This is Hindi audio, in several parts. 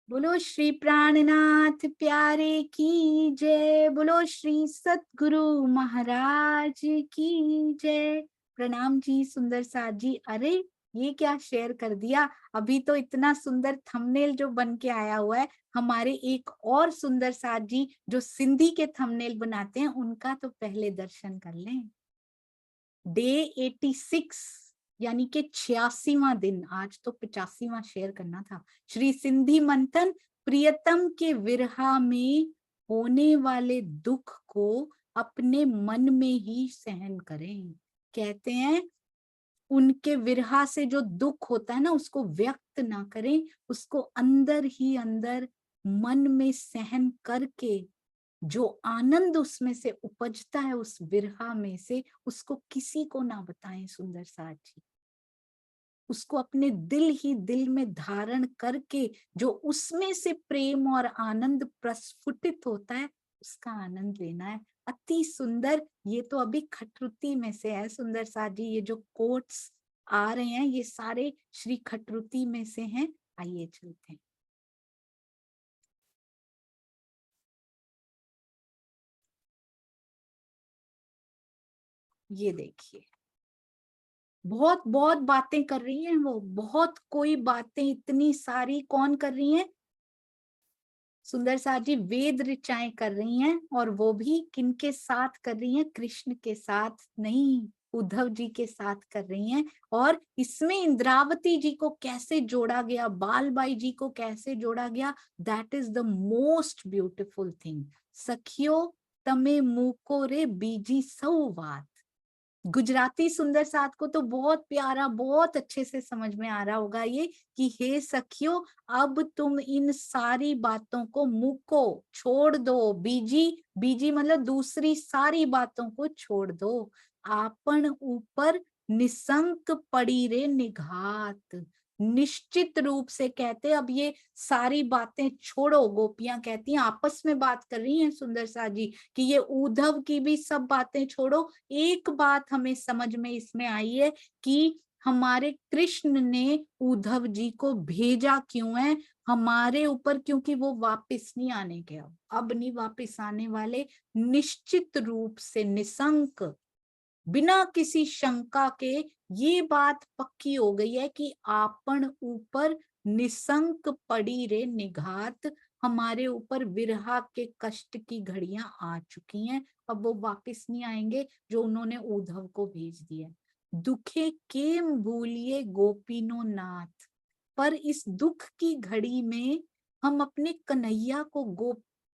बोलो श्री प्राणनाथ प्यारे की जय। बोलो श्री सतगुरु महाराज की जय। प्रणाम जी सुंदर साथ जी। अरे ये क्या शेयर कर दिया, अभी तो इतना सुंदर थंबनेल जो बन के आया हुआ है। हमारे एक और सुंदर साथ जी जो सिंधी के थंबनेल बनाते हैं, उनका तो पहले दर्शन कर लें। डे 86 यानी कि 86वां दिन, आज तो 85वां शेयर करना था। श्री सिंधी मंथन, प्रियतम के विरहा में होने वाले दुख को अपने मन में ही सहन करें। कहते हैं उनके विरहा से जो दुख होता है ना, उसको व्यक्त ना करें, उसको अंदर ही अंदर मन में सहन करके जो आनंद उसमें से उपजता है उस विरहा में से, उसको किसी को ना बताएं सुंदर साथ जी। उसको अपने दिल ही दिल में धारण करके जो उसमें से प्रेम और आनंद प्रस्फुटित होता है, उसका आनंद लेना है। अति सुंदर। ये तो अभी खटरुति में से है सुंदर साथ जी। ये जो कोट्स आ रहे हैं ये सारे श्री खटरुति में से हैं। आइए चलते हैं। ये देखिए, बहुत बहुत बातें कर रही हैं वो, बहुत कोई बातें इतनी सारी कौन कर रही हैं? सुंदर साथ जी वेद ऋचाएं कर रही हैं, और वो भी किनके साथ कर रही हैं? कृष्ण के साथ नहीं, उद्धव जी के साथ कर रही हैं। और इसमें इंद्रावती जी को कैसे जोड़ा गया, बालबाई जी को कैसे जोड़ा गया, that is the most beautiful thing. सखियो तमे मूको रे बीजी सौ बात। गुजराती सुंदर साथ को तो बहुत प्यारा, बहुत अच्छे से समझ में आ रहा होगा ये, कि हे सखियो अब तुम इन सारी बातों को मुको, छोड़ दो। बीजी, बीजी मतलब दूसरी सारी बातों को छोड़ दो। आपन ऊपर निसंक पड़ी रे निघात। निश्चित रूप से कहते अब ये सारी बातें छोड़ो। गोपियां कहती हैं, आपस में बात कर रही हैं सुंदर सा जी, कि ये उद्धव की भी सब बातें छोड़ो। एक बात हमें समझ में इसमें आई है कि हमारे कृष्ण ने उद्धव जी को भेजा क्यों है हमारे ऊपर, क्योंकि वो वापस नहीं आने के, अब नहीं वापस आने वाले। निश्चित रूप से निसंक, बिना किसी शंका के ये बात पक्की हो गई है कि आपन ऊपर निसंक पड़ी रे निघात। हमारे ऊपर विरहा के कष्ट की घड़ियां आ चुकी हैं, अब वो वापस नहीं आएंगे जो उन्होंने उद्धव को भेज दिया। दुखे केम भूलिए गोपीनो नाथ। पर इस दुख की घड़ी में हम अपने कन्हैया को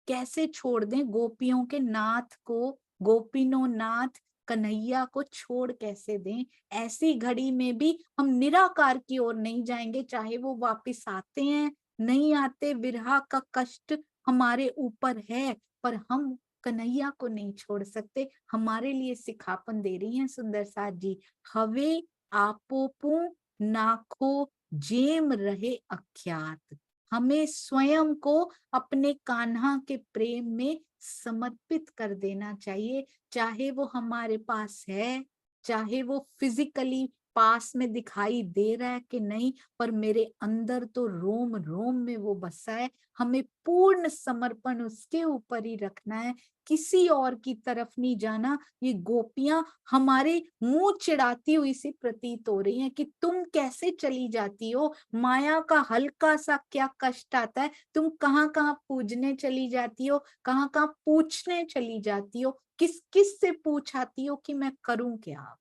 कैसे छोड़ दें? गोपियों के नाथ को, गोपीनो नाथ कन्हैया को छोड़ कैसे दें? ऐसी घड़ी में भी हम निराकार की ओर नहीं जाएंगे, चाहे वो वापिस आते हैं नहीं आते। विरहा का कष्ट हमारे ऊपर है, पर हम कन्हैया को नहीं छोड़ सकते। हमारे लिए सिखापन दे रही हैं सुंदर साथ जी। हवे आपोपू नाखो जेम रहे अख्यात। हमें स्वयं को अपने कान्हा के प्रेम में समर्पित कर देना चाहिए। चाहे वो हमारे पास है, चाहे वो फिजिकली पास में दिखाई दे रहा है कि नहीं, पर मेरे अंदर तो रोम रोम में वो बसा है। हमें पूर्ण समर्पण उसके ऊपर ही रखना है, किसी और की तरफ नहीं जाना। ये गोपियां हमारे मुंह चिढ़ाती हुई सी प्रतीत हो रही हैं कि तुम कैसे चली जाती हो, माया का हल्का सा क्या कष्ट आता है, तुम कहाँ कहाँ पूजने चली जाती हो, कहाँ कहाँ पूछने चली जाती हो, किस किस से पूछाती हो कि मैं करूं क्या।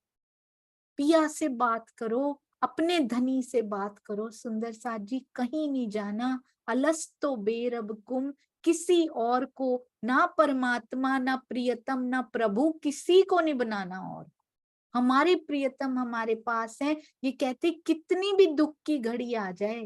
पिया से बात करो, अपने धनी से बात करो सुंदर साथ जी, कहीं नहीं जाना। अलस तो बेरब कुम, किसी और को ना परमात्मा ना प्रियतम ना प्रभु, किसी को नहीं बनाना। और हमारे प्रियतम हमारे पास है। ये कहते कितनी भी दुख की घड़ी आ जाए,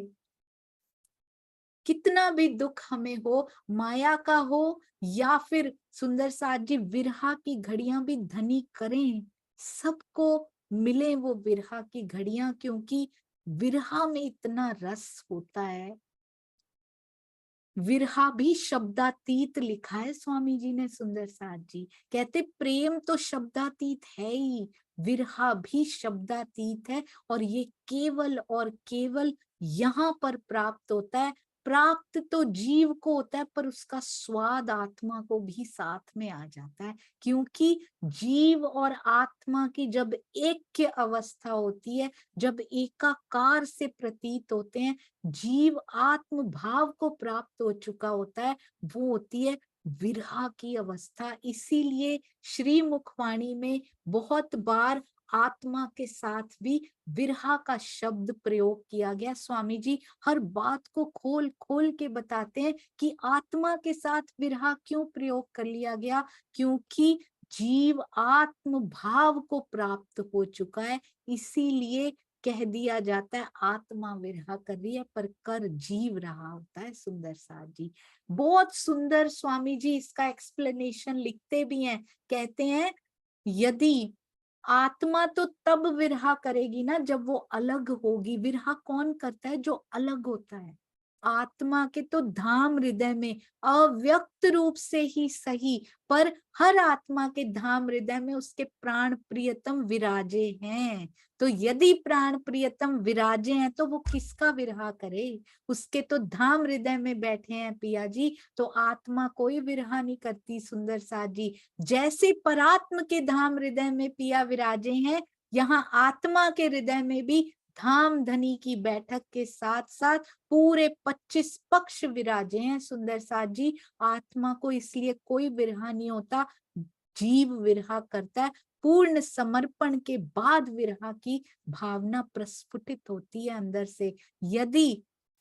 कितना भी दुख हमें हो, माया का हो या फिर सुंदर साथ जी विरहा की घड़ियां भी धनी करें, सबको मिले वो विरहा की घड़ियां, क्योंकि विरहा में इतना रस होता है। विरहा भी शब्दातीत लिखा है स्वामी जी ने सुंदर साथ जी। कहते प्रेम तो शब्दातीत है ही, विरहा भी शब्दातीत है। और ये केवल और केवल यहाँ पर प्राप्त होता है, प्राप्त तो जीव को होता है पर उसका स्वाद आत्मा को भी साथ में आ जाता है, क्योंकि जीव और आत्मा की जब ऐक्य अवस्था होती है, जब एकाकार से प्रतीत होते हैं, जीव आत्म भाव को प्राप्त हो चुका होता है, वो होती है विरहा की अवस्था। इसीलिए श्री मुखवाणी में बहुत बार आत्मा के साथ भी विरहा का शब्द प्रयोग किया गया। स्वामी जी हर बात को खोल खोल के बताते हैं कि आत्मा के साथ विरहा क्यों प्रयोग कर लिया गया, क्योंकि जीव आत्म भाव को प्राप्त हो चुका है, इसीलिए कह दिया जाता है आत्मा विरहा कर रही है पर कर जीव रहा होता है। सुंदर सार जी बहुत सुंदर स्वामी जी इसका एक्सप्लेनेशन लिखते भी हैं, कहते हैं यदि आत्मा तो तब विरहा करेगी ना जब वो अलग होगी। विरहा कौन करता है? जो अलग होता है। आत्मा के तो धाम हृदय में अव्यक्त रूप से ही सही, पर हर आत्मा के धाम हृदय में उसके प्राण प्रियतम विराजे हैं। तो यदि प्राण प्रियतम विराजे हैं तो वो किसका विरहा करे? उसके तो धाम हृदय में बैठे हैं पिया जी, तो आत्मा कोई विरहा नहीं करती। सुंदर साथ जी जैसे परात्म के धाम हृदय में पिया विराजे हैं, यहाँ आत्मा के हृदय में भी धाम धनी की बैठक के साथ साथ पूरे 25 पक्ष विराजे हैं। सुंदर साथ जी आत्मा को इसलिए कोई विरहा नहीं होता, जीव विरहा करता है। पूर्ण समर्पण के बाद विरहा की भावना प्रस्फुटित होती है अंदर से। यदि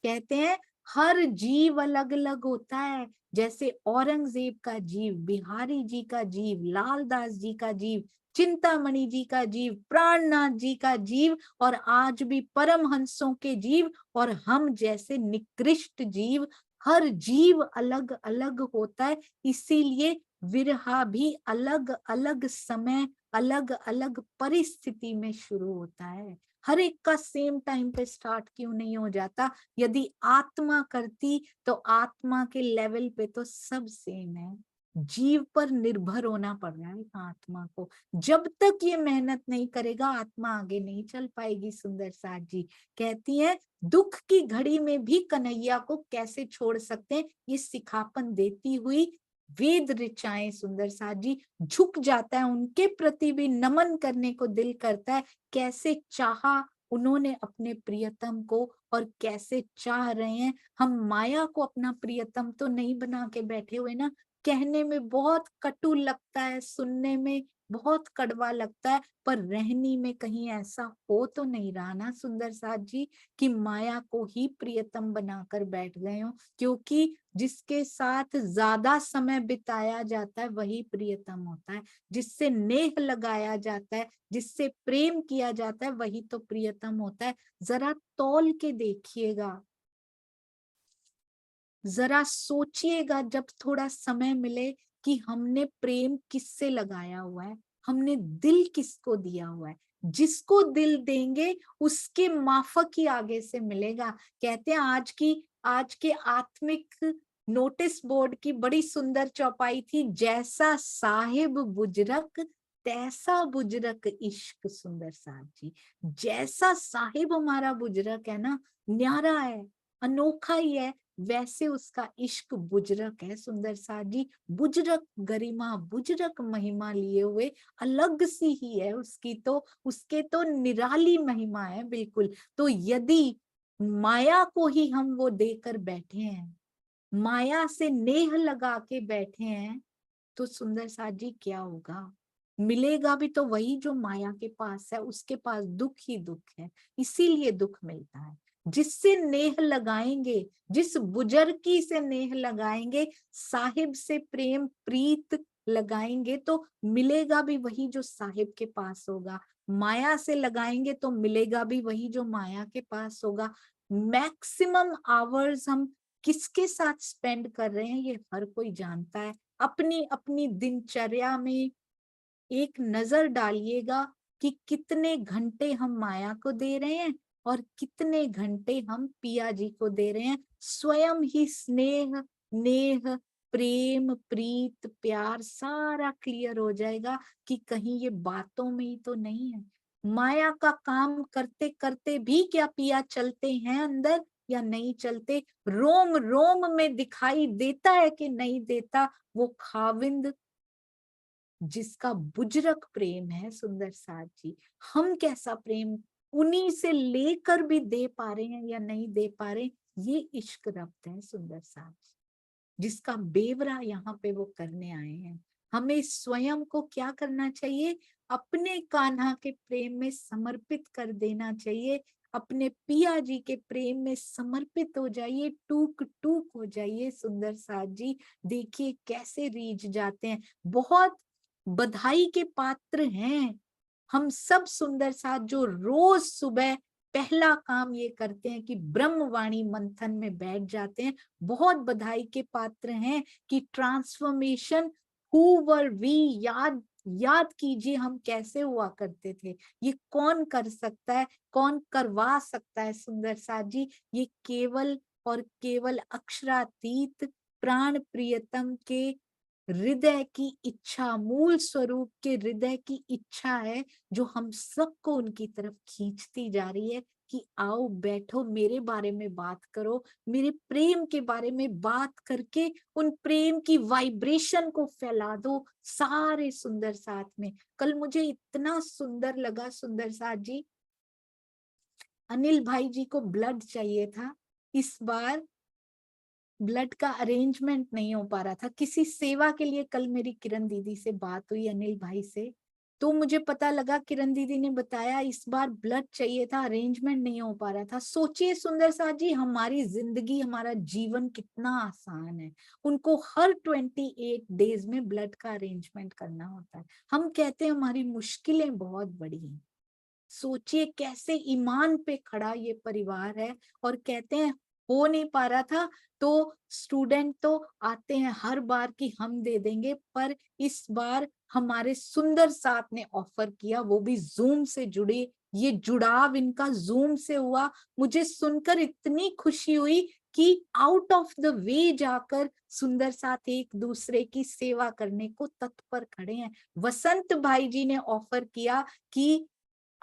कहते हैं हर जीव अलग अलग होता है, जैसे औरंगजेब का जीव, बिहारी जी का जीव, लालदास जी का जीव, चिंतामणि जी का जीव, प्राणनाथ जी का जीव, और आज भी परमहंसों के जीव, और हम जैसे निकृष्ट जीव, हर जीव अलग अलग होता है। इसीलिए विरहा भी अलग अलग समय, अलग अलग परिस्थिति में शुरू होता है। हर एक का सेम टाइम पे स्टार्ट क्यों नहीं हो जाता? यदि आत्मा करती तो आत्मा के लेवल पे तो सब सेम है। जीव पर निर्भर होना पड़ रहा है आत्मा को। जब तक ये मेहनत नहीं करेगा आत्मा आगे नहीं चल पाएगी। सुंदर साथ जी कहती है दुख की घड़ी में भी कन्हैया को कैसे छोड़ सकते हैं, ये सिखापन देती हुई वेद ऋचाएं। सुंदर साथ जी झुक जाता है, उनके प्रति भी नमन करने को दिल करता है। कैसे चाहा उन्होंने अपने प्रियतम को, और कैसे चाह रहे हैं। हम माया को अपना प्रियतम तो नहीं बना के बैठे हुए ना। कहने में बहुत कटु लगता है, सुनने में बहुत कड़वा लगता है, पर रहनी में कहीं ऐसा हो तो नहीं रहा ना सुंदर साथ जी कि माया को ही प्रियतम बनाकर बैठ गए हो। क्योंकि जिसके साथ ज्यादा समय बिताया जाता है वही प्रियतम होता है, जिससे नेह लगाया जाता है, जिससे प्रेम किया जाता है वही तो प्रियतम होता है। जरा तौल के देखिएगा, जरा सोचिएगा जब थोड़ा समय मिले कि हमने प्रेम किससे लगाया हुआ है, हमने दिल किसको दिया हुआ है। जिसको दिल देंगे उसके माफक ही आगे से मिलेगा। कहते हैं आज के आत्मिक नोटिस बोर्ड की बड़ी सुंदर चौपाई थी, जैसा साहिब बुजरक तैसा बुजरक इश्क। सुंदर साथ जी जैसा साहिब हमारा बुजरक है ना, न्यारा है, अनोखा ही है, वैसे उसका इश्क बुजरक है। सुंदर साथ जी बुजरक गरिमा, बुजरक महिमा लिए हुए अलग सी ही है उसकी, तो उसके तो निराली महिमा है बिल्कुल। तो यदि माया को ही हम वो देकर बैठे हैं, माया से नेह लगा के बैठे हैं, तो सुंदर साथ जी क्या होगा? मिलेगा भी तो वही जो माया के पास है, उसके पास दुख ही दुख है, इसीलिए दुख मिलता है। जिससे नेह लगाएंगे, जिस बुजर्की से नेह लगाएंगे, साहिब से प्रेम प्रीत लगाएंगे, तो मिलेगा भी वही जो साहिब के पास होगा। माया से लगाएंगे तो मिलेगा भी वही जो माया के पास होगा। मैक्सिमम आवर्स हम किसके साथ स्पेंड कर रहे हैं ये हर कोई जानता है। अपनी अपनी दिनचर्या में एक नजर डालिएगा कि कितने घंटे हम माया को दे रहे हैं और कितने घंटे हम पिया जी को दे रहे हैं। स्वयं ही स्नेह, नेह, प्रेम, प्रीत, प्यार सारा क्लियर हो जाएगा कि कहीं ये बातों में ही तो नहीं है। माया का काम करते करते भी क्या पिया चलते हैं अंदर, या नहीं चलते, रोम रोम में दिखाई देता है कि नहीं देता, वो खाविंद जिसका बुजरक प्रेम है सुंदर साथ जी, हम कैसा प्रेम उन्हीं से लेकर भी दे पा रहे हैं या नहीं दे पा रहे, ये इश्क रब्त है सुंदर साथ जी, जिसका बेवरा यहाँ पे वो करने आए हैं। हमें स्वयं को क्या करना चाहिए, अपने कान्हा के प्रेम में समर्पित कर देना चाहिए, अपने पिया जी के प्रेम में समर्पित हो जाइए, टूक टूक हो जाइए सुंदर साथ जी। देखिए कैसे रीझ जाते हैं, बहुत बधाई के पात्र हैं हम सब सुंदर साथ, जो रोज सुबह पहला काम ये करते हैं कि ब्रह्मवाणी मंथन में बैठ जाते हैं। बहुत बधाई के पात्र हैं कि ट्रांसफॉर्मेशन हु वर वी, याद याद कीजिए हम कैसे हुआ करते थे, ये कौन कर सकता है, कौन करवा सकता है सुंदर साथ जी, ये केवल और केवल अक्षरातीत प्राण प्रियतम के हृदय की इच्छा, मूल स्वरूप के हृदय की इच्छा है, जो हम सबको उनकी तरफ खींचती जा रही है कि आओ बैठो मेरे बारे में बात करो, मेरे प्रेम के बारे में बात करके उन प्रेम की वाइब्रेशन को फैला दो सारे सुंदर साथ में। कल मुझे इतना सुंदर लगा सुंदर साथ जी, अनिल भाई जी को ब्लड चाहिए था, इस बार ब्लड का अरेंजमेंट नहीं हो पा रहा था, किसी सेवा के लिए कल मेरी किरण दीदी से बात हुई अनिल भाई से, तो मुझे पता लगा, किरण दीदी ने बताया इस बार ब्लड चाहिए था, अरेंजमेंट नहीं हो पा रहा था। सोचिए सुंदर साथ जी, हमारी जिंदगी हमारा जीवन कितना आसान है, उनको हर 28 डेज में ब्लड का अरेंजमेंट करना होता है। हम कहते हैं हमारी मुश्किलें बहुत बड़ी हैं, सोचिए कैसे ईमान पे खड़ा ये परिवार है, और कहते हैं हो नहीं पा रहा था, तो स्टूडेंट तो आते हैं हर बार कि हम दे देंगे, पर इस बार हमारे सुंदर साथ ने ऑफर किया, वो भी जूम से जुड़े, ये जुड़ाव इनका जूम से हुआ। मुझे सुनकर इतनी खुशी हुई कि आउट ऑफ द वे जाकर सुंदर साथ एक दूसरे की सेवा करने को तत्पर खड़े हैं। वसंत भाई जी ने ऑफर किया कि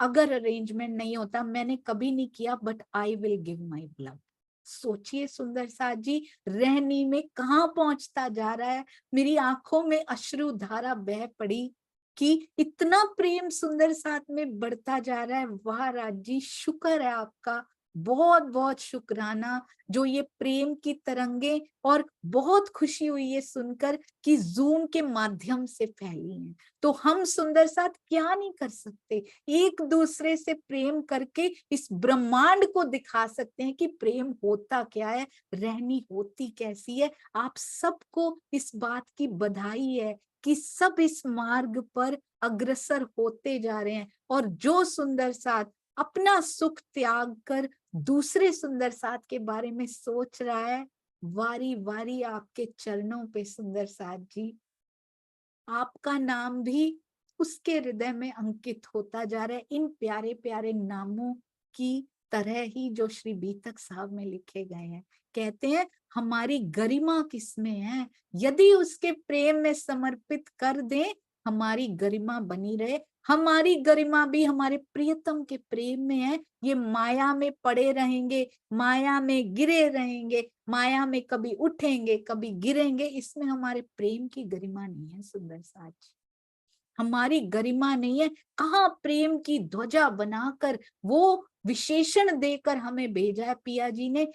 अगर अरेंजमेंट नहीं होता, मैंने कभी नहीं किया, but I will give my blood. सोचिए सुंदर साथ जी, रहनी में कहाँ पहुंचता जा रहा है, मेरी आंखों में अश्रु धारा बह पड़ी कि इतना प्रेम सुंदर साथ में बढ़ता जा रहा है। वाह राज जी, शुक्र है आपका, बहुत बहुत शुक्राना, जो ये प्रेम की तरंगे, और बहुत खुशी हुई ये सुनकर कि जूम के माध्यम से फैली हैं। तो हम सुंदर साथ क्या नहीं कर सकते, एक दूसरे से प्रेम करके इस ब्रह्मांड को दिखा सकते हैं कि प्रेम होता क्या है, रहनी होती कैसी है। आप सबको इस बात की बधाई है कि सब इस मार्ग पर अग्रसर होते जा रहे हैं, और जो सुंदर साथ अपना सुख त्याग कर दूसरे सुंदर साथ के बारे में सोच रहा है, वारी वारी आपके चरणों पे सुंदर साथ जी, आपका नाम भी उसके हृदय में अंकित होता जा रहा है, इन प्यारे प्यारे नामों की तरह ही जो श्री बीतक साहब में लिखे गए हैं। कहते हैं हमारी गरिमा किसमें है, यदि उसके प्रेम में समर्पित कर दें, हमारी गरिमा बनी रहे। हमारी गरिमा भी हमारे प्रियतम के प्रेम में है। ये माया में पड़े रहेंगे, माया में गिरे रहेंगे, माया में कभी उठेंगे कभी गिरेंगे, इसमें हमारे प्रेम की गरिमा नहीं है सुंदर साथ, हमारी गरिमा नहीं है। कहाँ प्रेम की ध्वजा बनाकर वो विशेषण देकर हमें भेजा है पिया जी ने।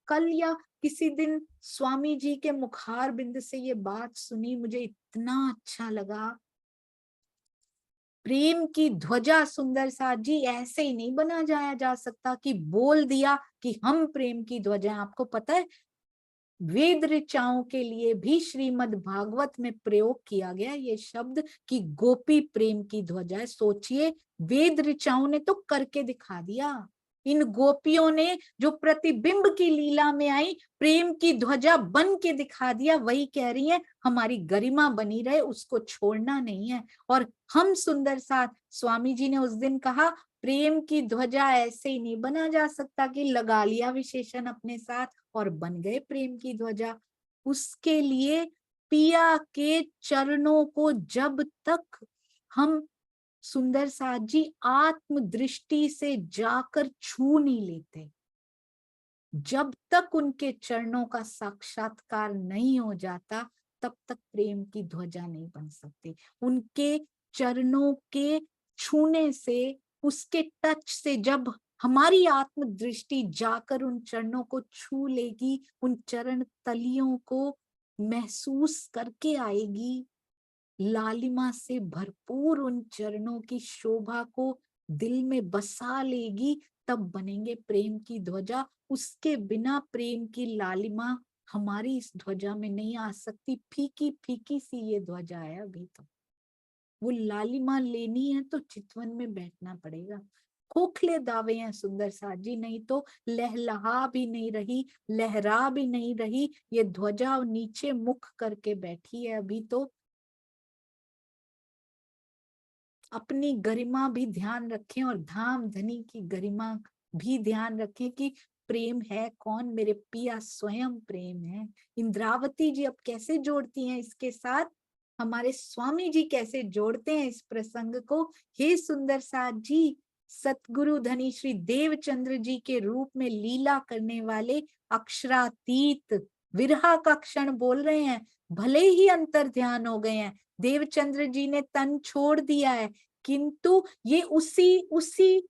कल या किसी दिन स्वामी जी के मुखार बिंद से ये बात सुनी, मुझे इतना अच्छा लगा। प्रेम की ध्वजा सुंदर साथ जी ऐसे ही नहीं बना जाया जा सकता कि बोल दिया कि हम प्रेम की ध्वजा। आपको पता है वेद ऋचाओं के लिए भी श्रीमद् भागवत में प्रयोग किया गया ये शब्द कि गोपी प्रेम की ध्वजा है। सोचिए वेद ऋचाओं ने तो करके दिखा दिया, इन गोपियों ने जो प्रतिबिंब की लीला में आई प्रेम की ध्वजा बन के दिखा दिया। वही कह रही है हमारी गरिमा बनी रहे, उसको छोड़ना नहीं है। और हम सुंदर साथ, स्वामी जी ने उस दिन कहा प्रेम की ध्वजा ऐसे ही नहीं बना जा सकता कि लगा लिया विशेषण अपने साथ और बन गए प्रेम की ध्वजा। उसके लिए पिया के चरणों को जब तक हम सुंदर साथ जी आत्म दृष्टि से जाकर छू नहीं लेते, जब तक उनके चरणों का साक्षात्कार नहीं हो जाता, तब तक प्रेम की ध्वजा नहीं बन सकती। उनके चरणों के छूने से, उसके टच से जब हमारी आत्म दृष्टि जाकर उन चरणों को छू लेगी, उन चरण तलियों को महसूस करके आएगी, लालिमा से भरपूर उन चरणों की शोभा को दिल में बसा लेगी, तब बनेंगे प्रेम की ध्वजा। उसके बिना प्रेम की लालिमा हमारी इस ध्वजा में नहीं आ सकती। फीकी फीकी सी ये ध्वजा है अभी तो। वो लालिमा लेनी है तो चितवन में बैठना पड़ेगा। खोखले दावे हैं सुंदर साथ जी, नहीं तो लहलहा भी नहीं रही, लहरा भी नहीं रही। ये ध्वजा नीचे मुख करके बैठी है अभी तो। अपनी गरिमा भी ध्यान रखें और धाम धनी की गरिमा भी ध्यान रखें कि प्रेम है कौन, मेरे पिया स्वयं प्रेम है। इंद्रावती जी अब कैसे जोड़ती हैं इसके साथ, हमारे स्वामी जी कैसे जोड़ते हैं इस प्रसंग को। हे सुंदर साथ जी, सतगुरु धनी श्री देवचंद्र जी के रूप में लीला करने वाले अक्षरातीत विरहा का क्षण बोल रहे हैं। भले ही अंतर ध्यान हो गए हैं, देवचंद्र जी ने तन छोड़ दिया है, किंतु ये उसी उसी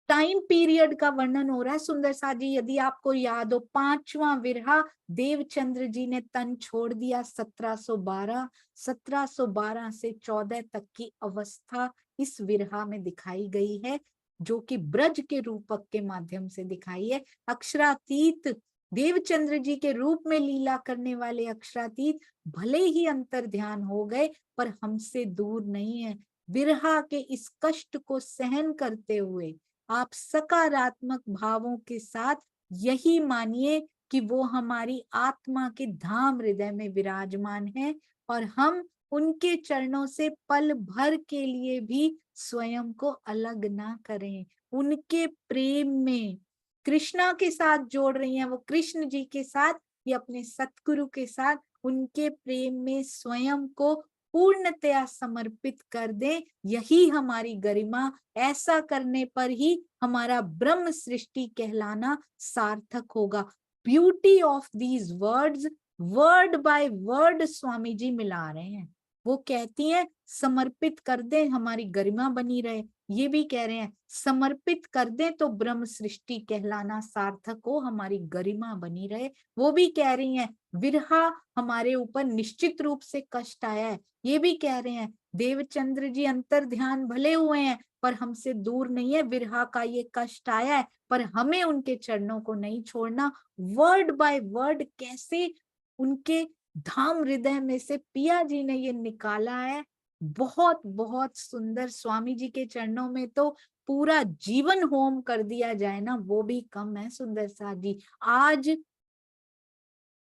टाइम पीरियड का वर्णन हो रहा है सुंदर साथ जी। यदि आपको याद हो, पांचवा विरहा, देवचंद्र जी ने तन छोड़ दिया 1712। 1712 से 14 तक की अवस्था इस विरहा में दिखाई गई है, जो कि ब्रज के रूपक के माध्यम से दिखाई है। अक्षरातीत देवचंद्र जी के रूप में लीला करने वाले अक्षरातीत भले ही अंतर ध्यान हो गए, पर हमसे दूर नहीं है। विरहा के इस कष्ट को सहन करते हुए आप सकारात्मक भावों के साथ यही मानिए कि वो हमारी आत्मा के धाम हृदय में विराजमान है, और हम उनके चरणों से पल भर के लिए भी स्वयं को अलग ना करें। उनके प्रेम में कृष्णा के साथ जोड़ रही हैं, वो कृष्ण जी के साथ या अपने सतगुरु के साथ, उनके प्रेम में स्वयं को पूर्णतया समर्पित कर दें। यही हमारी गरिमा। ऐसा करने पर ही हमारा ब्रह्म सृष्टि कहलाना सार्थक होगा। Beauty of these words, word by word Swami ji मिला रहे हैं। वो कहती हैं समर्पित कर दें हमारी गरिमा बनी रहे, ये भी कह रहे हैं समर्पित कर दें तो ब्रह्म सृष्टि कहलाना सार्थक हो, हमारी गरिमा बनी रहे। वो भी कह रही हैं विरहा हमारे ऊपर निश्चित रूप से कष्ट आया है, ये भी कह रहे हैं देवचंद्र जी अंतर ध्यान भले हुए हैं पर हमसे दूर नहीं है। विरहा का ये कष्ट आया है, पर हमें उनके चरणों को नहीं छोड़ना। वर्ड बाय वर्ड कैसे उनके धाम हृदय में से पिया जी ने ये निकाला है, बहुत बहुत सुंदर। स्वामी जी के चरणों में तो पूरा जीवन होम कर दिया जाए ना, वो भी कम है सुंदर साथ जी। आज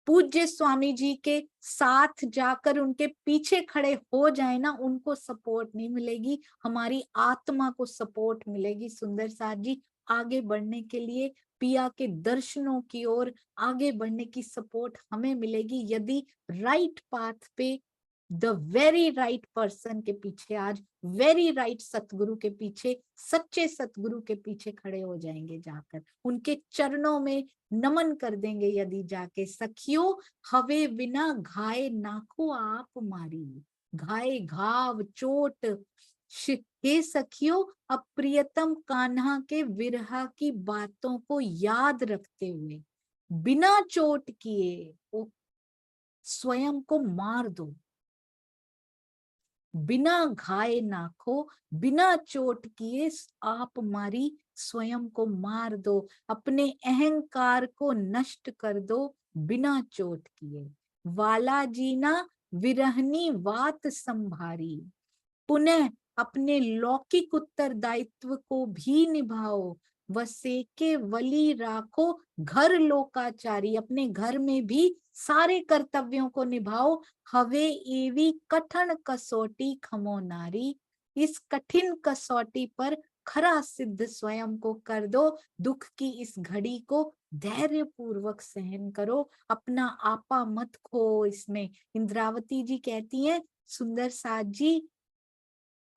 पूज्य स्वामी जी के साथ जाकर उनके पीछे खड़े हो जाए ना, उनको सपोर्ट नहीं मिलेगी, हमारी आत्मा को सपोर्ट मिलेगी सुंदर साथ जी। आगे बढ़ने के लिए पिया के दर्शनों की ओर आगे बढ़ने की सपोर्ट हमें मिलेगी, यदि राइट पाथ पे द वेरी राइट पर्सन के पीछे, आज वेरी राइट सतगुरु के पीछे, सच्चे सतगुरु के पीछे खड़े हो जाएंगे, जाकर उनके चरणों में नमन कर देंगे यदि जाके। सखियो हवे बिना घाये नाको आप मारी, घाये घाव चोट हे सखियो, अब प्रियतम कान्हा के विरहा की बातों को याद रखते हुए बिना चोट किए वो स्वयं को मार दो, बिना घाये नाखो, बिना चोट किए आप मारी स्वयं को मार दो, अपने अहंकार को नष्ट कर दो बिना चोट किए। वाला जीना विरहनी वात संभारी, पुनः अपने लौकिक उत्तरदायित्व को भी निभाओ, वसेके वली राखो घर लोकाचारी, अपने घर में भी सारे कर्तव्यों को निभाओ। हवे एवी कठिन कसौटी खमो नारी, इस कठिन कसौटी पर खरा सिद्ध स्वयं को कर दो। दुख की इस घड़ी को धैर्य पूर्वक सहन करो, अपना आपा मत खो इसमें। इंद्रावती जी कहती हैं सुंदर साथ जी,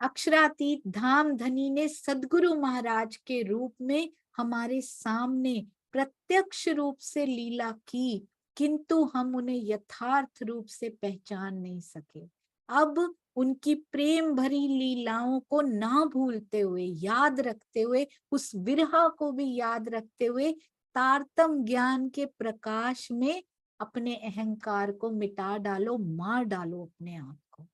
अक्षरातीत धाम धनी ने सदगुरु महाराज के रूप में हमारे सामने प्रत्यक्ष रूप से लीला की, किंतु हम उन्हें यथार्थ रूप से पहचान नहीं सके। अब उनकी प्रेम भरी लीलाओं को ना भूलते हुए, याद रखते हुए, उस विरह को भी याद रखते हुए, तारतम ज्ञान के प्रकाश में अपने अहंकार को मिटा डालो, मार डालो अपने आप को।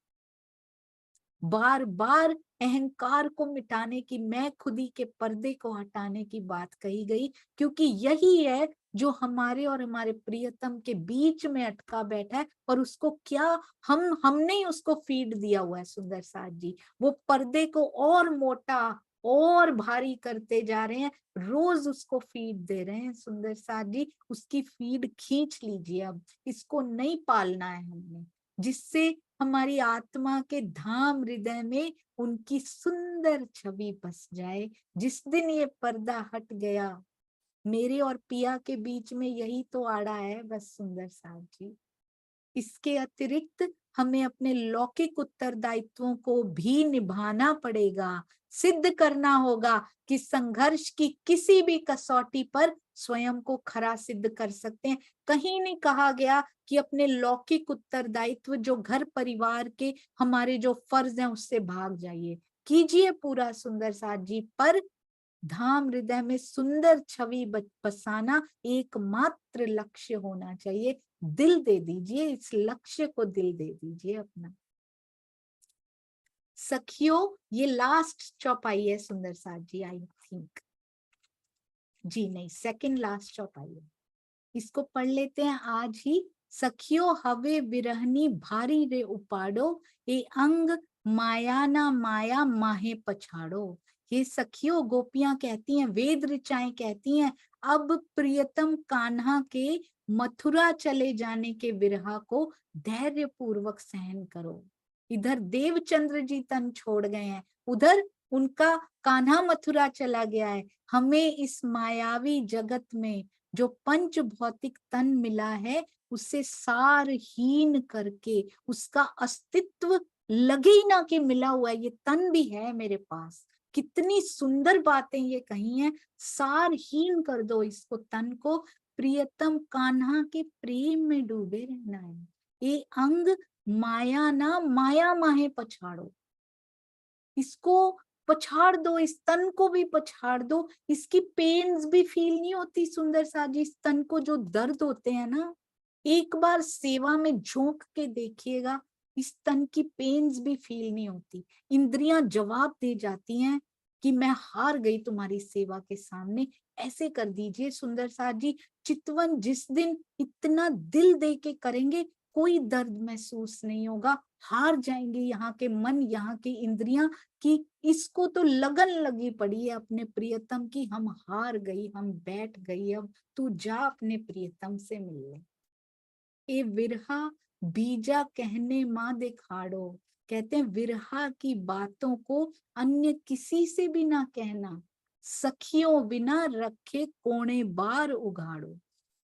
बार बार अहंकार को मिटाने की, मैं खुदी के पर्दे को हटाने की बात कही गई, क्योंकि यही है जो हमारे और हमारे प्रियतम के बीच में अटका बैठा है। और उसको क्या, हमने ही उसको फीड दिया हुआ है सुंदर साथ जी। वो पर्दे को और मोटा और भारी करते जा रहे हैं, रोज उसको फीड दे रहे हैं सुंदर साथ जी। उसकी फीड खींच लीजिए, अब इसको नहीं पालना है हमने, जिससे हमारी आत्मा के धाम हृदय में उनकी सुंदर छवि बस जाए। जिस दिन ये पर्दा हट गया, मेरे और पिया के बीच में यही तो आड़ा है बस सुंदर साथ जी। इसके अतिरिक्त हमें अपने लौकिक उत्तरदायित्वों को भी निभाना पड़ेगा। सिद्ध करना होगा कि संघर्ष की किसी भी कसौटी पर स्वयं को खरा सिद्ध कर सकते हैं। कहीं नहीं कहा गया कि अपने लौकिक उत्तरदायित्व, जो घर परिवार के हमारे जो फर्ज हैं, उससे भाग जाइए। कीजिए पूरा सुंदर साथ जी, पर धाम हृदय में सुंदर छवि बसाना एकमात्र लक्ष्य होना चाहिए। दिल दे दीजिए, इस लक्ष्य को दिल दे दीजिए अपना। सखियों, ये लास्ट चौपाई है सुंदर साथ जी, आई थिंक। जी नहीं, सेकंड लास्ट चौपाई है। इसको पढ़ लेते हैं आज ही। सखियो हवे विरहनी भारी रे उपाड़ो, ए अंग माया ना माया माहे पछाड़ो। ये सखियों, गोपियां कहती हैं, वेद ऋचाएं कहती हैं, अब प्रियतम कान्हा के मथुरा चले जाने के विरह को धैर्य पूर्वक सहन करो। इधर देवचंद्र जी तन छोड़ गए हैं, उधर उनका कान्हा मथुरा चला गया है। हमें इस मायावी जगत में जो पंच भौतिक तन मिला है, उसे सारहीन करके, उसका अस्तित्व लगे ही ना कि मिला हुआ है, ये तन भी है मेरे पास। कितनी सुंदर बातें ये कही हैं। सारहीन कर दो इसको, तन को, प्रियतम कान्हा के प्रेम में डूबे रहना है। ये अंग माया ना माया माहे पछाड़ो, इसको पछाड़ दो, इस तन को भी पछाड़ दो। इसकी पेन्स भी फील नहीं होती सुंदर सा जी। इस तन को जो दर्द होते हैं ना, एक बार सेवा में झोंक के देखिएगा, इस तन की पेन्स भी फील नहीं होती। इंद्रियां जवाब दे जाती हैं कि मैं हार गई तुम्हारी सेवा के सामने। ऐसे कर दीजिए सुंदर सा जी। चितवन जिस दिन इतना दिल दे के करेंगे, कोई दर्द महसूस नहीं होगा। हार जाएंगे यहाँ के मन, यहाँ की इंद्रियां, कि इसको तो लगन लगी पड़ी है अपने प्रियतम की, हम हार गई, हम बैठ गई, अब तू जा अपने प्रियतम से मिल ले। ए विरहा बीजा कहने माँ दिखाड़ो। कहते हैं विरहा की बातों को अन्य किसी से भी ना कहना, सखियों बिना रखे कोने बार उगाड़ो।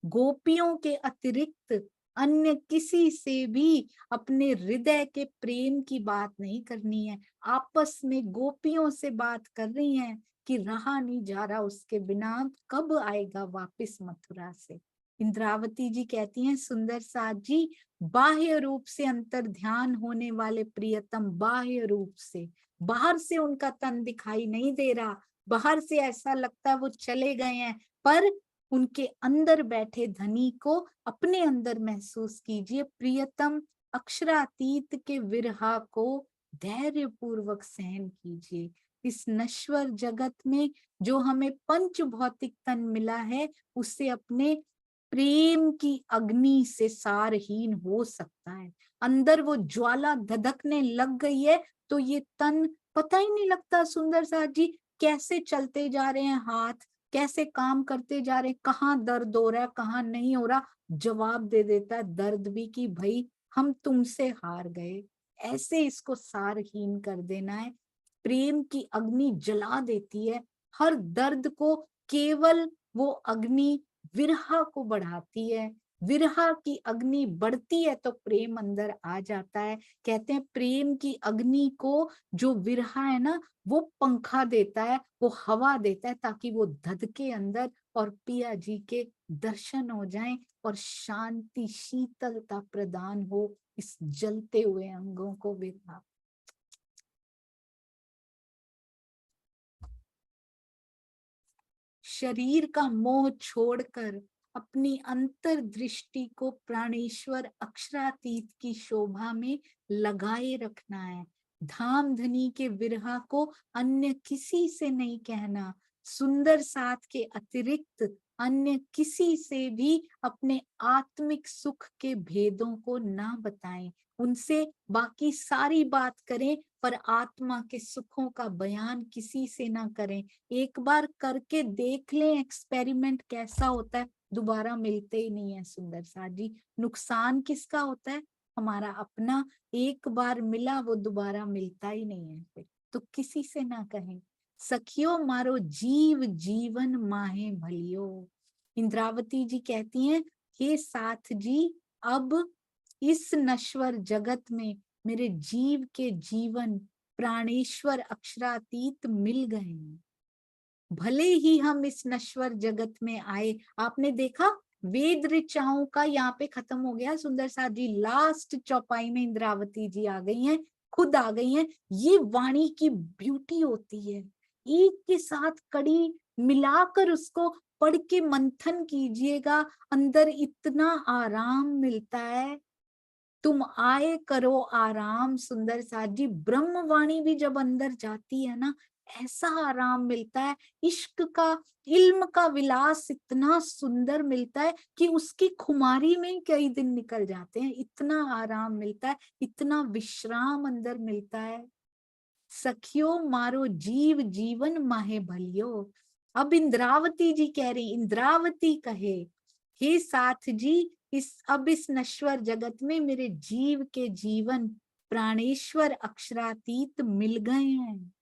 गोपियों के अतिरिक्त अन्य किसी से भी अपने हृदय के प्रेम की बात नहीं करनी है। आपस में गोपियों से बात कर रही हैं कि रहा नहीं जा रहा उसके बिना, कब आएगा वापस मथुरा से। इंद्रावती जी कहती हैं, सुंदर साथ जी, बाह्य रूप से अंतर ध्यान होने वाले प्रियतम, बाह्य रूप से, बाहर से उनका तन दिखाई नहीं दे रहा, बाहर से ऐसा लगता है वो चले गए हैं, पर उनके अंदर बैठे धनी को अपने अंदर महसूस कीजिए। प्रियतम अक्षरातीत के विरहा को धैर्य पूर्वक सहन कीजिए। इस नश्वर जगत में जो हमें पंच भौतिक तन मिला है, उससे अपने प्रेम की अग्नि से सारहीन हो सकता है। अंदर वो ज्वाला धधकने लग गई है, तो ये तन पता ही नहीं लगता सुंदर साथ जी, कैसे चलते जा रहे हैं हाथ, कैसे काम करते जा रहे हैं, कहाँ दर्द हो रहा है, कहाँ नहीं हो रहा, जवाब दे देता है दर्द भी कि भाई हम तुमसे हार गए। ऐसे इसको सारहीन कर देना है। प्रेम की अग्नि जला देती है हर दर्द को, केवल वो अग्नि विरहा को बढ़ाती है। विरहा की अग्नि बढ़ती है तो प्रेम अंदर आ जाता है। कहते हैं प्रेम की अग्नि को जो विरहा है ना, वो पंखा देता है, वो हवा देता है, ताकि वो धधके अंदर और पिया जी के दर्शन हो जाएं और शांति शीतलता प्रदान हो इस जलते हुए अंगों को विदा। शरीर का मोह छोड़कर अपनी अंतर्दृष्टि को प्राणेश्वर अक्षरातीत की शोभा में लगाए रखना है। धाम धनी के विरहा को अन्य किसी से नहीं कहना। सुंदर साथ के अतिरिक्त अन्य किसी से भी अपने आत्मिक सुख के भेदों को ना बताएं। उनसे बाकी सारी बात करें पर आत्मा के सुखों का बयान किसी से ना करें। एक बार करके देख लें एक्सपेरिमेंट कैसा होता है, दोबारा मिलते ही नहीं है सुंदर साथ जी। नुकसान किसका होता है? हमारा अपना। एक बार मिला वो दोबारा मिलता ही नहीं है फिर। तो किसी से ना कहें। सखियो मारो जीव जीवन माहे भलियो। इंद्रावती जी कहती हैं, हे साथ जी, अब इस नश्वर जगत में मेरे जीव के जीवन प्राणेश्वर अक्षरातीत मिल गए हैं। भले ही हम इस नश्वर जगत में आए। आपने देखा वेद ऋचाओं का यहाँ पे खत्म हो गया सुंदर साथ जी। लास्ट चौपाई में इंद्रावती जी आ गई हैं, खुद आ गई हैं। ये वाणी की ब्यूटी होती है। एक के साथ कड़ी मिलाकर उसको पढ़ के मंथन कीजिएगा, अंदर इतना आराम मिलता है। तुम आए करो आराम सुंदर साथ जी। ब्रह्मवाणी भी जब अंदर जाती है ना, ऐसा आराम मिलता है। इश्क का, इल्म का विलास इतना सुंदर मिलता है कि उसकी खुमारी में कई दिन निकल जाते हैं। इतना आराम मिलता है, इतना विश्राम अंदर मिलता है। सखियो मारो जीव जीवन माहे भलियो। अब इंद्रावती जी कह रही, इंद्रावती कहे, हे साथ जी, अब इस नश्वर जगत में मेरे जीव के जीवन प्राणेश्वर अक्षरातीत मिल गए हैं।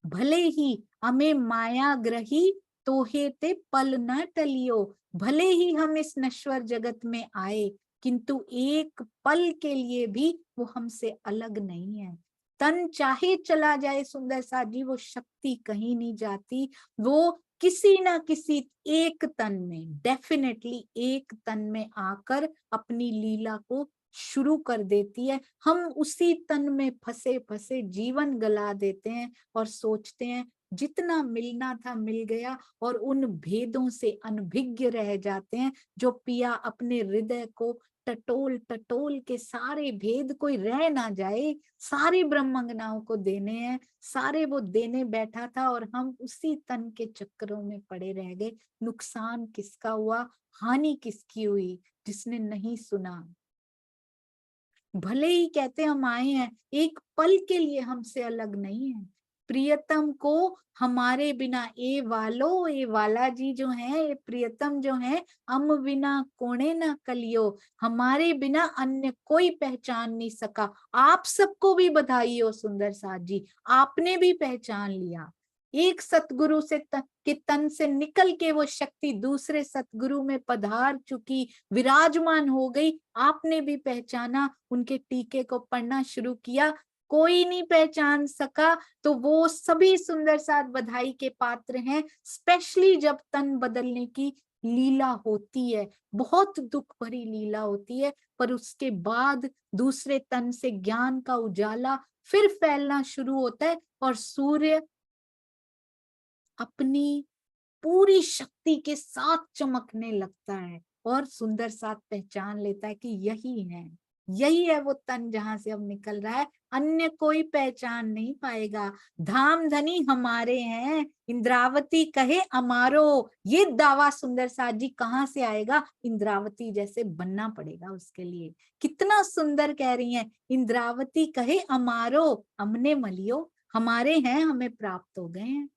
भले ही हमें माया ग्रही तोहे ते पल न टलियो। भले ही हम इस नश्वर जगत में आए, किंतु एक पल के लिए भी वो हमसे अलग नहीं है। तन चाहे चला जाए सुंदर साथ जी, वो शक्ति कहीं नहीं जाती। वो किसी ना किसी एक तन में, डेफिनेटली एक तन में आकर अपनी लीला को शुरू कर देती है। हम उसी तन में फंसे फंसे जीवन गला देते हैं और सोचते हैं जितना मिलना था मिल गया, और उन भेदों से अनभिज्ञ रह जाते हैं जो पिया अपने हृदय को टटोल टटोल के सारे भेद कोई रह ना जाए, सारी ब्रह्मांगनाओं को देने हैं। सारे वो देने बैठा था और हम उसी तन के चक्करों में पड़े रह गए। नुकसान किसका हुआ, हानि किसकी हुई? जिसने नहीं सुना। भले ही कहते हम आए हैं, एक पल के लिए हमसे अलग नहीं है। प्रियतम को हमारे बिना, ए वाला जी जो है, ये प्रियतम जो है, हम बिना कोणे ना कलियो, हमारे बिना अन्य कोई पहचान नहीं सका। आप सबको भी बधाई हो सुंदर साथ जी, आपने भी पहचान लिया। एक सतगुरु से के तन से निकल के वो शक्ति दूसरे सतगुरु में पधार चुकी, विराजमान हो गई। आपने भी पहचाना, उनके टीके को पढ़ना शुरू किया। कोई नहीं पहचान सका तो वो सभी सुंदर साथ बधाई के पात्र हैं। स्पेशली जब तन बदलने की लीला होती है, बहुत दुख भरी लीला होती है, पर उसके बाद दूसरे तन से ज्ञान का उजाला फिर फैलना शुरू होता है और सूर्य अपनी पूरी शक्ति के साथ चमकने लगता है और सुंदर साथ पहचान लेता है कि यही है वो तन जहां से अब निकल रहा है। अन्य कोई पहचान नहीं पाएगा। धाम धनी हमारे हैं, इंद्रावती कहे अमारो। ये दावा सुंदर साथ जी कहाँ से आएगा? इंद्रावती जैसे बनना पड़ेगा उसके लिए। कितना सुंदर कह रही हैं, इंद्रावती कहे अमारो, हमने मलियो, हमारे हैं, हमें प्राप्त हो गए हैं।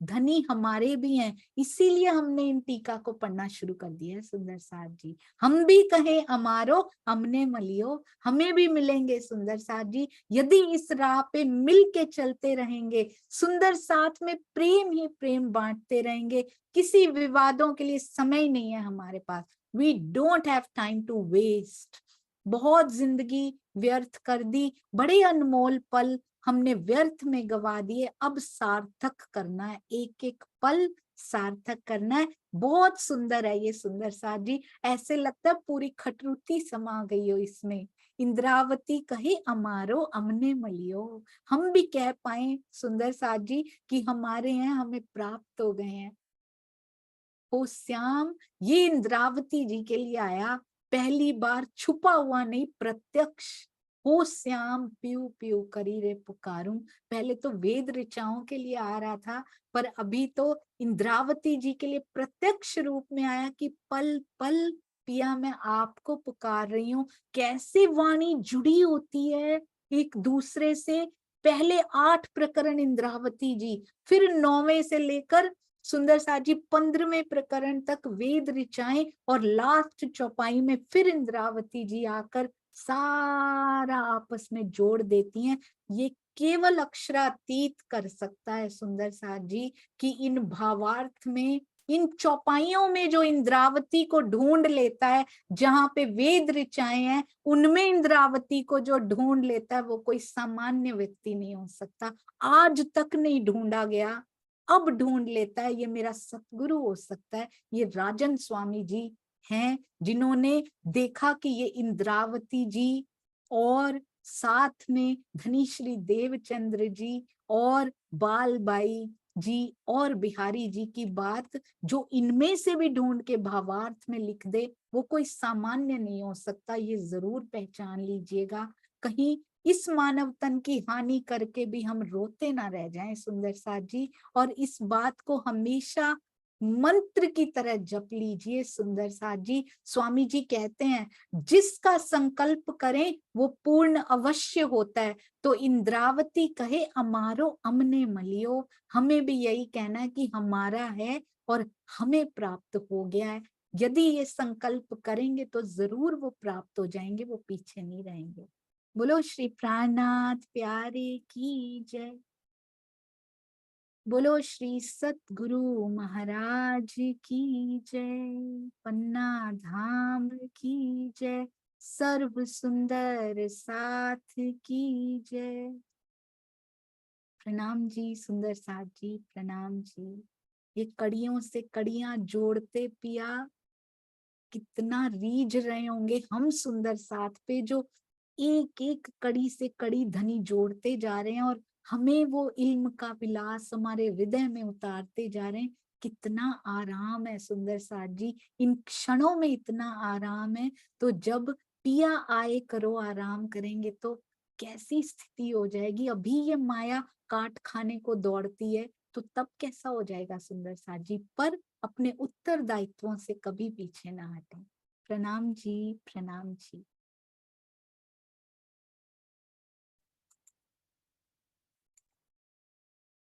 धनी हमारे भी हैं, इसीलिए हमने इन टीका को पढ़ना शुरू कर दिया है सुंदर साथ जी। हम भी कहें अमारो, हमने मलियो, हमें भी मिलेंगे सुंदर साथ जी, यदि इस राह पे मिल के चलते रहेंगे, सुंदर साथ में प्रेम ही प्रेम बांटते रहेंगे। किसी विवादों के लिए समय नहीं है हमारे पास। We don't have time to waste. बहुत जिंदगी व्यर्थ कर दी, बड़े अनमोल पल हमने व्यर्थ में गवा दिए। अब सार्थक करना है, एक एक पल सार्थक करना है। बहुत सुंदर है ये सुंदर साथ जी, ऐसे लगता है पूरी खटरुती समा गई हो इसमें। इंद्रावती कहे अमारो अमने मलियो, हम भी कह पाए सुंदर साथ जी कि हमारे हैं, हमें प्राप्त हो गए हैं। ओ श्याम, ये इंद्रावती जी के लिए आया, पहली बार छुपा हुआ नहीं, प्रत्यक्ष। हो श्याम पीऊ पीऊ करी रे पुकारूं, पहले तो वेद ऋचाओं के लिए आ रहा था, पर अभी तो इंद्रावती जी के लिए प्रत्यक्ष रूप में आया कि पल पल पिया मैं आपको पुकार रही हूँ। कैसे वाणी जुड़ी होती है एक दूसरे से। पहले 8 प्रकरण इंद्रावती जी, फिर 9वें से लेकर सुंदर साथ जी 15वें प्रकरण तक वेद ऋचाएं, और लास्ट चौपाई में फिर इंद्रावती जी आकर सारा आपस में जोड़ देती हैं। ये केवल अक्षरातीत कर सकता है सुंदर साथ जी कि इन भावार्थ में, इन चौपाइयों में जो इंद्रावती को ढूंढ लेता है, जहां पे वेद ऋचाएं हैं उनमें इंद्रावती को जो ढूंढ लेता है, वो कोई सामान्य व्यक्ति नहीं हो सकता। आज तक नहीं ढूंढा गया, अब ढूंढ लेता है, ये मेरा सतगुरु हो सकता है। ये राजन स्वामी जी हैं जिन्होंने देखा कि ये इंद्रावती जी और साथ में धनीश्री देवचंद्र जी और बालबाई जी और बिहारी जी की बात जो इनमें से भी ढूंढ के भावार्थ में लिख दे, वो कोई सामान्य नहीं हो सकता। ये जरूर पहचान लीजिएगा, कहीं इस मानव तन की हानि करके भी हम रोते ना रह जाएं सुंदर साथ जी। और इस बात को हमेशा मंत्र की तरह जप लीजिए सुंदर साथ जी। स्वामी जी कहते हैं जिसका संकल्प करें वो पूर्ण अवश्य होता है। तो इंद्रावती कहे अमारो अमने मलियो, हमें भी यही कहना है कि हमारा है और हमें प्राप्त हो गया है। यदि ये संकल्प करेंगे तो जरूर वो प्राप्त हो जाएंगे, वो पीछे नहीं रहेंगे। बोलो श्री प्राणनाथ प्यारे की जय। बोलो श्री सतगुरु महाराज की जय। पन्ना धाम की जय। सर्व सुंदर साथ की जय। प्रणाम जी सुंदर साथ जी, प्रणाम जी। ये कड़ियों से कड़ियां जोड़ते पिया, कितना रीझ रहे होंगे हम सुंदर साथ पे, जो एक एक कड़ी से कड़ी धनी जोड़ते जा रहे हैं और हमें वो इल्म का विलास हमारे हृदय में उतारते जा रहे हैं। कितना आराम है सुंदर साथ जी, इन क्षणों में इतना आराम है। तो जब पिया आए करो आराम करेंगे तो कैसी स्थिति हो जाएगी। अभी ये माया काट खाने को दौड़ती है, तो तब कैसा हो जाएगा सुंदर साथ जी। पर अपने उत्तरदायित्वों से कभी पीछे ना हटें। प्रणाम जी, प्रणाम जी।